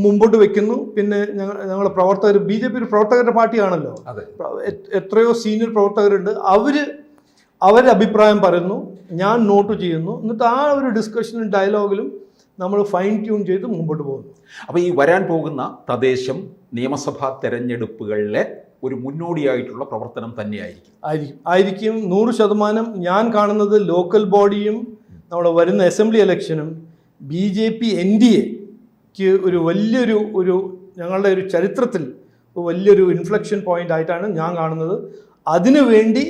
മുമ്പോട്ട് വെക്കുന്നു. പിന്നെ ഞങ്ങളുടെ പ്രവർത്തകർ, BJP ഒരു പ്രവർത്തകരുടെ പാർട്ടിയാണല്ലോ, എത്രയോ സീനിയർ പ്രവർത്തകരുണ്ട്. അവരുടെ അഭിപ്രായം പറയുന്നു, ഞാൻ നോട്ട് ചെയ്യുന്നു, എന്നിട്ട് ആ ഒരു ഡിസ്കഷനും ഡയലോഗിലും നമ്മൾ ഫൈൻ ട്യൂൺ ചെയ്ത് മുമ്പോട്ട് പോകുന്നു. അപ്പോൾ ഈ വരാൻ പോകുന്ന തദ്ദേശം നിയമസഭാ തെരഞ്ഞെടുപ്പുകളിലെ ഒരു മുന്നോടിയായിട്ടുള്ള പ്രവർത്തനം ആയിരിക്കും 100%. ഞാൻ കാണുന്നത് ലോക്കൽ ബോഡിയും നമ്മുടെ വരുന്ന അസംബ്ലി ഇലക്ഷനും BJP NDAക്ക് ഒരു വലിയൊരു ഞങ്ങളുടെ ഒരു ചരിത്രത്തിൽ വലിയൊരു ഇൻഫ്ലക്ഷൻ പോയിന്റ് ആയിട്ടാണ് ഞാൻ കാണുന്നത്. അതിനുവേണ്ടി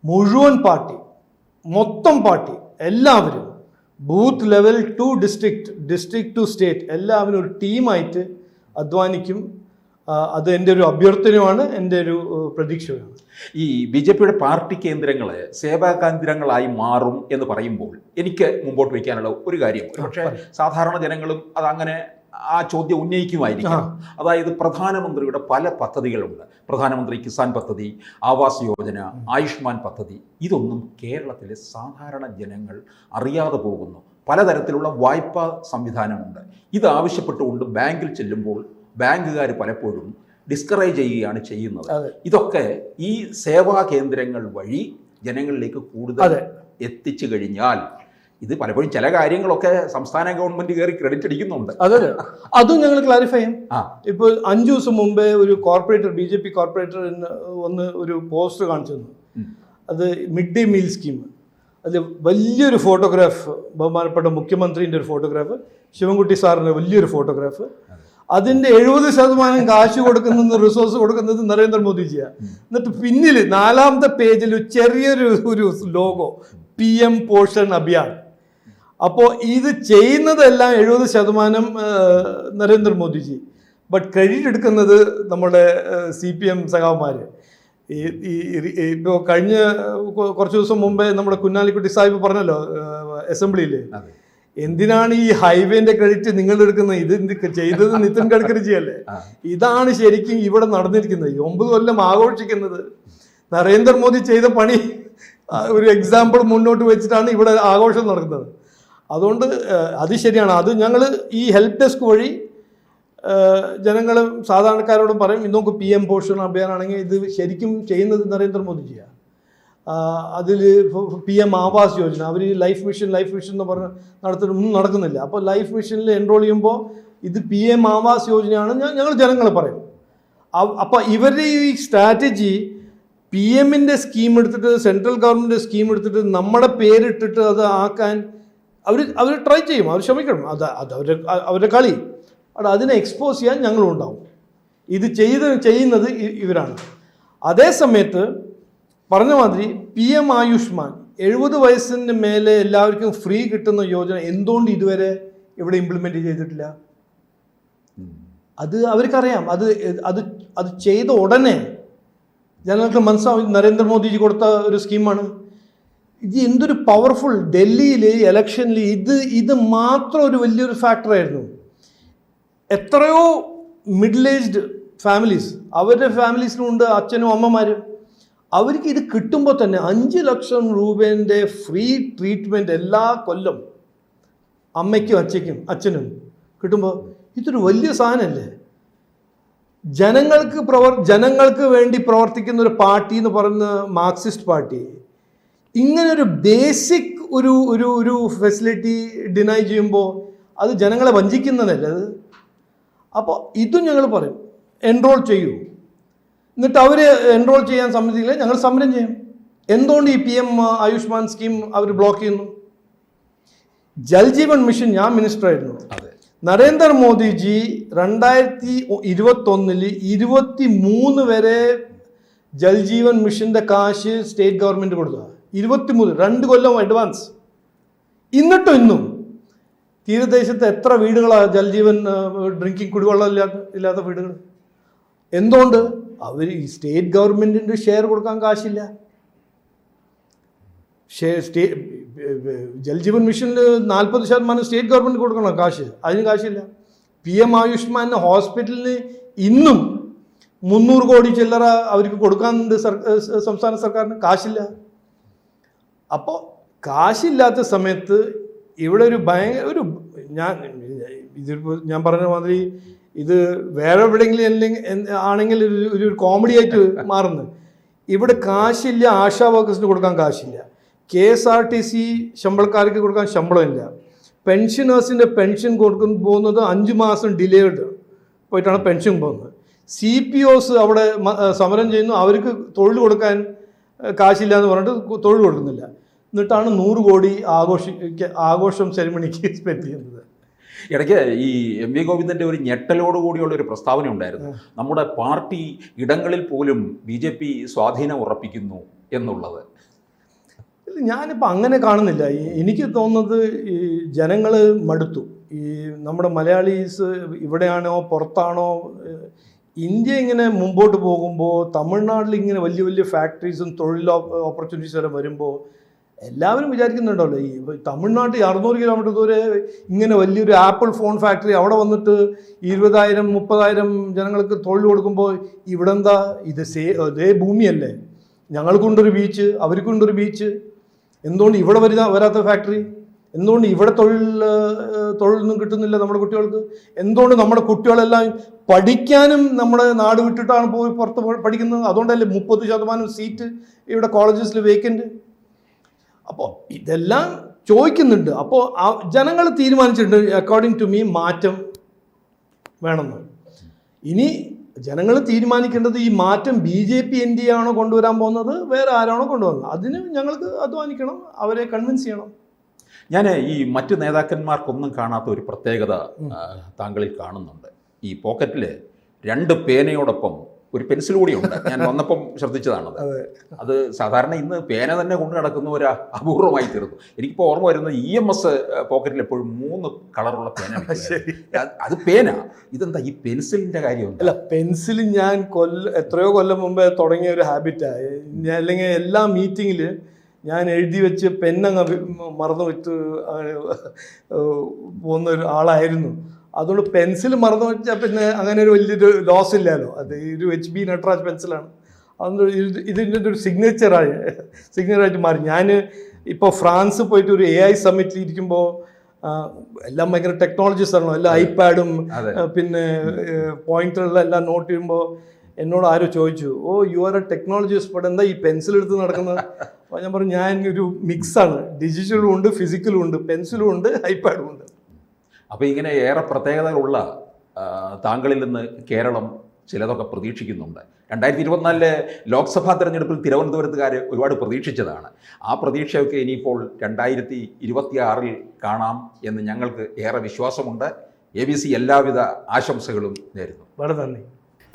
മുഴുവൻ പാർട്ടി, മൊത്തം പാർട്ടി, എല്ലാവരും booth level to district to state എല്ലാവരും ഒരു ടീമായിട്ട് അധ്വാനിക്കും. അത് എൻ്റെ ഒരു അഭ്യർത്ഥനയുമാണ്, എൻ്റെ ഒരു പ്രതീക്ഷയാണ്. ഈ BJPയുടെ പാർട്ടി കേന്ദ്രങ്ങൾ സേവാ കേന്ദ്രങ്ങളായി മാറും എന്ന് പറയുമ്പോൾ എനിക്ക് മുമ്പോട്ട് വയ്ക്കാനുള്ള ഒരു കാര്യം, പക്ഷേ സാധാരണ ജനങ്ങളും അതങ്ങനെ ആ ചോദ്യം ഉന്നയിക്കുമായിരിക്കും. അതായത് പ്രധാനമന്ത്രിയുടെ പല പദ്ധതികളുണ്ട്. പ്രധാനമന്ത്രി കിസാൻ പദ്ധതി, ആവാസ് യോജന, ആയുഷ്മാൻ പദ്ധതി, ഇതൊന്നും കേരളത്തിലെ സാധാരണ ജനങ്ങൾ അറിയാതെ പോകുന്നു. പലതരത്തിലുള്ള വായ്പാ സംവിധാനമുണ്ട്. ഇത് ആവശ്യപ്പെട്ടുകൊണ്ട് ബാങ്കിൽ ചെല്ലുമ്പോൾ ബാങ്കുകാർ പലപ്പോഴും ഡിസ്കറേജ് ചെയ്യുകയാണ് ചെയ്യുന്നത്. ഇതൊക്കെ ഈ സേവാ കേന്ദ്രങ്ങൾ വഴി ജനങ്ങളിലേക്ക് കൂടുതൽ എത്തിച്ചു കഴിഞ്ഞാൽ ഇത് പലപ്പോഴും ചില കാര്യങ്ങളൊക്കെ സംസ്ഥാന ഗവൺമെന്റ് കയറി ക്രെഡിറ്റ് അടിക്കുന്നുണ്ട്. അതും ഞങ്ങൾ ക്ലാരിഫൈ ചെയ്യും. ഇപ്പോൾ 5 ദിവസം മുമ്പേ ഒരു കോർപ്പറേറ്റർ, BJP കോർപ്പറേറ്റർ വന്ന് ഒരു പോസ്റ്റർ കാണിച്ചു തന്നു. അത് മിഡ് ഡേ മീൽ സ്കീം. അതിൽ വലിയൊരു ഫോട്ടോഗ്രാഫ്, ബഹുമാനപ്പെട്ട മുഖ്യമന്ത്രിൻ്റെ ഒരു ഫോട്ടോഗ്രാഫ്, ശിവൻകുട്ടി സാറിൻ്റെ വലിയൊരു ഫോട്ടോഗ്രാഫ്. അതിൻ്റെ 70% കാശ് കൊടുക്കുന്നത്, റിസോഴ്സ് കൊടുക്കുന്നത് നരേന്ദ്രമോദിജിയാണ്. എന്നിട്ട് പിന്നിൽ 4ാമത്തെ പേജിൽ ചെറിയൊരു ലോഗോ, PM പോഷൻ അഭിയാൻ. അപ്പോൾ ഇത് ചെയ്യുന്നതെല്ലാം 70% നരേന്ദ്രമോദിജി, ബട്ട് ക്രെഡിറ്റ് എടുക്കുന്നത് നമ്മുടെ CPM സഖാവന്മാർ. ഇപ്പോൾ കഴിഞ്ഞ കുറച്ച് ദിവസം മുമ്പേ നമ്മുടെ കുഞ്ഞാലിക്കുട്ടി സാഹിബ് പറഞ്ഞല്ലോ അസംബ്ലിയിൽ, എന്തിനാണ് ഈ ഹൈവേന്റെ ക്രെഡിറ്റ് നിങ്ങൾ എടുക്കുന്നത്? ഇത് ചെയ്തത് നിതിൻ ഗഡ്കരി ചെയ്യല്ലേ? ഇതാണ് ശരിക്കും ഇവിടെ നടന്നിരിക്കുന്നത്. 9 കൊല്ലം ആഘോഷിക്കുന്നത് നരേന്ദ്രമോദി ചെയ്ത പണി ഒരു എക്സാമ്പിൾ മുന്നോട്ട് വെച്ചിട്ടാണ് ഇവിടെ ആഘോഷം നടക്കുന്നത്. അതുകൊണ്ട് അത് ശരിയാണ്. അത് ഞങ്ങൾ ഈ ഹെൽപ്പ് ഡെസ്ക് വഴി ജനങ്ങൾ സാധാരണക്കാരോടും പറയും, ഇന്നൊക്കെ PM പോഷൻ അഭിയാനാണെങ്കിൽ ഇത് ശരിക്കും ചെയ്യുന്നത് നരേന്ദ്രമോദിജിയാണ്. അതിൽ PM ആവാസ് യോജന, അവർ ലൈഫ് മിഷൻ എന്ന് പറഞ്ഞ് ഒന്നും നടക്കുന്നില്ല. അപ്പോൾ ലൈഫ് മിഷനിൽ എൻറോൾ ചെയ്യുമ്പോൾ ഇത് PM ആവാസ് യോജനയാണ് ഞങ്ങൾ ജനങ്ങൾ പറയും. അപ്പോൾ ഇവരുടെ ഈ സ്ട്രാറ്റജി PMൻ്റെ സ്കീം എടുത്തിട്ട്, സെൻട്രൽ ഗവൺമെൻറ് സ്കീം എടുത്തിട്ട് നമ്മുടെ പേരിട്ടിട്ട് അത് ആക്കാൻ അവർ ട്രൈ ചെയ്യും, അവർ ശ്രമിക്കണം. അത് അവരുടെ കളി. അതിനെ എക്സ്പോസ് ചെയ്യാൻ ഞങ്ങളും ഉണ്ടാവും. ഇത് ചെയ്യുന്നത് ഇവരാണ്. അതേ സമയത്ത് പറഞ്ഞ മാതിരി PM ആയുഷ്മാൻ 70 വയസ്സിന് മേലെ എല്ലാവർക്കും ഫ്രീ കിട്ടുന്ന യോജന എന്തുകൊണ്ട് ഇതുവരെ ഇവിടെ ഇംപ്ലിമെൻറ്റ് ചെയ്തിട്ടില്ല? അത് അവർക്കറിയാം. അത് ചെയ്ത ഉടനെ ജനങ്ങൾക്ക് മനസ്സിലാവും നരേന്ദ്രമോദിജി കൊടുത്ത ഒരു സ്കീമാണ്. ഇത് എന്തൊരു പവർഫുൾ, ഡൽഹിയിൽ ഇലക്ഷനിൽ ഇത് മാത്രം ഒരു വലിയൊരു ഫാക്ടറായിരുന്നു. എത്രയോ മിഡിൽ ഏജ്ഡ് ഫാമിലീസ്, അവരുടെ ഫാമിലീസിനുണ്ട് അച്ഛനും അമ്മമാരും, അവർക്ക് ഇത് കിട്ടുമ്പോൾ തന്നെ 5 ലക്ഷം രൂപേൻ്റെ ഫ്രീ ട്രീറ്റ്മെൻറ്റ് എല്ലാ കൊല്ലം അമ്മയ്ക്കും അച്ഛനും കിട്ടുമ്പോൾ ഇതൊരു വലിയ സാധനമല്ലേ? ജനങ്ങൾക്ക് വേണ്ടി പ്രവർത്തിക്കുന്ന ഒരു പാർട്ടി എന്ന് പറയുന്ന മാർക്സിസ്റ്റ് പാർട്ടി ഇങ്ങനെ ഒരു ബേസിക് ഒരു ഫെസിലിറ്റി ഡിനൈ ചെയ്യുമ്പോൾ അത് ജനങ്ങളെ വഞ്ചിക്കുന്നതല്ലേ അത്? അപ്പോൾ ഇതും ഞങ്ങൾ പറയും, എൻറോൾ ചെയ്യൂ. എന്നിട്ട് അവർ എൻറോൾ ചെയ്യാൻ സമ്മതിക്കില്ല, ഞങ്ങൾ സമരം ചെയ്യും. എന്തുകൊണ്ട് ഈ PM ആയുഷ്മാൻ സ്കീം അവർ ബ്ലോക്ക് ചെയ്യുന്നു? ജൽജീവൻ മിഷൻ, ഞാൻ മിനിസ്റ്ററായിരുന്നു, നരേന്ദ്രമോദിജി 2021 23 വരെ ജൽജീവൻ മിഷൻ്റെ കാശ് സ്റ്റേറ്റ് ഗവൺമെൻറ് കൊടുത്തതാണ്. 23, 2 കൊല്ലം അഡ്വാൻസ്. ഇന്നും തീരദേശത്ത് എത്ര വീടുകളാണ് ജൽജീവൻ ഡ്രിങ്കിങ് കുടിവെള്ളം ഇല്ലാത്ത വീടുകൾ? എന്തുകൊണ്ട്? അവർ ഈ സ്റ്റേറ്റ് ഗവൺമെൻറ്റിൻ്റെ ഷെയർ കൊടുക്കാൻ കാശില്ല. ജൽജീവൻ മിഷനിൽ 40% സ്റ്റേറ്റ് ഗവൺമെൻറ് കൊടുക്കണം കാശ്, അതിന് കാശില്ല. PM ആയുഷ്മാൻ ഹോസ്പിറ്റലിന് ഇന്നും 300 കോടി ചില്ലറ അവർക്ക് കൊടുക്കാനുണ്ട് സംസ്ഥാന സർക്കാരിന്, കാശില്ല. അപ്പോൾ കാശില്ലാത്ത സമയത്ത് ഇവിടെ ഒരു ഞാൻ പറഞ്ഞ മാതിരി ഇത് വേറെ എവിടെയെങ്കിലും ആണെങ്കിൽ ഒരു കോമഡി ആയിട്ട് മാറുന്നത്. ഇവിടെ കാശില്ല, ആശാ വർക്കേഴ്സിന് കൊടുക്കാൻ കാശില്ല, KSRTC ശമ്പളക്കാർക്ക് കൊടുക്കാൻ ശമ്പളമില്ല, പെൻഷനേഴ്സിൻ്റെ പെൻഷൻ പോകുന്നത് 5 മാസം ഡിലേഡ് പോയിട്ടാണ് പെൻഷൻ പോകുന്നത്. CPOs അവിടെ സമരം ചെയ്യുന്നു, അവർക്ക് തൊഴിൽ കൊടുക്കാൻ കാശില്ല എന്ന് പറഞ്ഞിട്ട് തൊഴിൽ കൊടുക്കുന്നില്ല. എന്നിട്ടാണ് 100 കോടി ആഘോഷം സെറിമണിക്ക് സ്പെൻഡ് ചെയ്യുന്നത്. ഇടയ്ക്ക് ഈ MV ഗോവിന്ദൻ്റെ ഒരു ഞെട്ടലോടുകൂടിയുള്ള ഒരു പ്രസ്താവന ഉണ്ടായിരുന്നു, നമ്മുടെ പാർട്ടി ഇടങ്ങളിൽ പോലും BJP സ്വാധീനം ഉറപ്പിക്കുന്നു എന്നുള്ളത്. ഞാനിപ്പോൾ അങ്ങനെ കാണുന്നില്ല. എനിക്ക് തോന്നുന്നത് ഈ ജനങ്ങൾ മടുത്തു. ഈ നമ്മുടെ മലയാളീസ് ഇവിടെയാണോ പുറത്താണോ, ഇന്ത്യ ഇങ്ങനെ മുമ്പോട്ട് പോകുമ്പോൾ തമിഴ്നാട്ടിൽ ഇങ്ങനെ വലിയ വലിയ ഫാക്ടറീസും തൊഴിൽ ഓപ്പർച്യൂണിറ്റീസും എല്ലാം വരുമ്പോൾ എല്ലാവരും വിചാരിക്കുന്നുണ്ടല്ലോ, ഈ തമിഴ്നാട്ടിൽ 600 കിലോമീറ്റർ ദൂരെ ഇങ്ങനെ വലിയൊരു ആപ്പിൾ ഫോൺ ഫാക്ടറി അവിടെ വന്നിട്ട് 20,000-30,000 ജനങ്ങൾക്ക് തൊഴിൽ കൊടുക്കുമ്പോൾ ഇവിടെ എന്താ ഇത് ഇതേ ഭൂമിയല്ലേ? ഞങ്ങൾക്കുണ്ടൊരു ബീച്ച്, അവർക്കുണ്ടൊരു ബീച്ച്. എന്തുകൊണ്ട് ഇവിടെ വരാത്ത ഫാക്ടറി? എന്തുകൊണ്ട് ഇവിടെ തൊഴിലൊന്നും കിട്ടുന്നില്ല നമ്മുടെ കുട്ടികൾക്ക്? എന്തുകൊണ്ട് നമ്മുടെ കുട്ടികളെല്ലാം പഠിക്കാനും നമ്മുടെ നാട് വിട്ടിട്ടാണ് പോയി പുറത്ത് പഠിക്കുന്നത്? അതുകൊണ്ടല്ലേ 30% സീറ്റ് ഇവിടെ കോളേജസിൽ വേക്കൻറ്റ്. അപ്പോൾ ഇതെല്ലാം ചോദിക്കുന്നുണ്ട്. അപ്പോൾ ജനങ്ങൾ തീരുമാനിച്ചിട്ടുണ്ട്, അക്കോർഡിംഗ് ടു മീ, മാറ്റം വേണമെന്ന്. ഇനി ജനങ്ങൾ തീരുമാനിക്കേണ്ടത് ഈ മാറ്റം BJP NDA ആണോ കൊണ്ടുവരാൻ പോകുന്നത്, വേറെ ആരാണോ കൊണ്ടുവന്നത്? അതിന് ഞങ്ങൾക്ക് അധ്വാനിക്കണം, അവരെ കൺവിൻസ് ചെയ്യണം. ഞാൻ ഈ മറ്റ് നേതാക്കന്മാർക്കൊന്നും കാണാത്ത ഒരു പ്രത്യേകത താങ്കളിൽ കാണുന്നുണ്ട്. ഈ പോക്കറ്റിൽ 2 പേനയോടൊപ്പം ഒരു പെൻസിൽ കൂടിയുണ്ട്. ഞാൻ വന്നപ്പം ശ്രദ്ധിച്ചതാണത്. അത് സാധാരണ ഇന്ന് പേന തന്നെ കൊണ്ടു നടക്കുന്ന ഒരു അപൂർവമായി തീർന്നു. എനിക്കിപ്പോൾ ഓർമ്മ വരുന്നത് EMS പോക്കറ്റിൽ എപ്പോഴും 3 കളറുള്ള പേന. അത് പേന. ഇതെന്താ ഈ പെൻസിലിൻ്റെ കാര്യം? അല്ല, പെൻസിൽ ഞാൻ എത്രയോ കൊല്ലം മുമ്പേ തുടങ്ങിയ ഒരു ഹാബിറ്റാണ്. അല്ലെങ്കിൽ എല്ലാ മീറ്റിങ്ങിൽ ഞാൻ എഴുതി വെച്ച് പെന്നങ്ങ് മറന്നു വെച്ച് പോകുന്ന ഒരു ആളായിരുന്നു. അതുകൊണ്ട് പെൻസിൽ മറന്നു വെച്ചാൽ പിന്നെ അങ്ങനെ ഒരു വലിയൊരു ലോസ് ഇല്ലല്ലോ. അത് ഒരു HB നട്രാജ് പെൻസിലാണ്. അതുകൊണ്ട് ഇതിൻ്റെ ഒരു സിഗ്നേച്ചറായിട്ട് മാറി. ഞാൻ ഇപ്പോൾ ഫ്രാൻസ് പോയിട്ട് ഒരു AI സമ്മിറ്റിൽ ഇരിക്കുമ്പോൾ എല്ലാം ഭയങ്കര ടെക്നോളജീസ് ആണല്ലോ, എല്ലാം ഐപാഡും പിന്നെ പോയിന്ററുള്ള എല്ലാം നോട്ട് ചെയ്യുമ്പോൾ എന്നോട് ആരോ ചോദിച്ചു, you are A technologist, but എന്താ ഈ പെൻസിൽ എടുത്ത് നടക്കുന്നത്? അപ്പോൾ ഞാൻ പറഞ്ഞു, ഞാൻ ഒരു മിക്സാണ്, ഡിജിറ്റലും ഉണ്ട്, ഫിസിക്കലും ഉണ്ട്, പെൻസിലും ഉണ്ട്, ഐപാഡും ഉണ്ട്. അപ്പോൾ ഇങ്ങനെ ഏറെ പ്രത്യേകതകളുള്ള താങ്കളിൽ നിന്ന് കേരളം ചിലതൊക്കെ പ്രതീക്ഷിക്കുന്നുണ്ട്. 2024 ലോക്സഭാ തെരഞ്ഞെടുപ്പിൽ തിരുവനന്തപുരത്തുകാർ ഒരുപാട് പ്രതീക്ഷിച്ചതാണ്. ആ പ്രതീക്ഷയൊക്കെ ഇനിയിപ്പോൾ 2026 കാണാം എന്ന് ഞങ്ങൾക്ക് ഏറെ വിശ്വാസമുണ്ട്. ABC എല്ലാവിധ ആശംസകളും നേരുന്നു. വളരെ നന്ദി.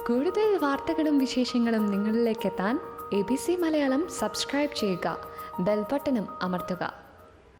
കൂടുതൽ വാർത്തകളും വിശേഷങ്ങളും നിങ്ങളിലേക്ക് എത്താൻ ABC മലയാളം സബ്സ്ക്രൈബ് ചെയ്യുക, ബെൽ ബട്ടണും അമർത്തുക.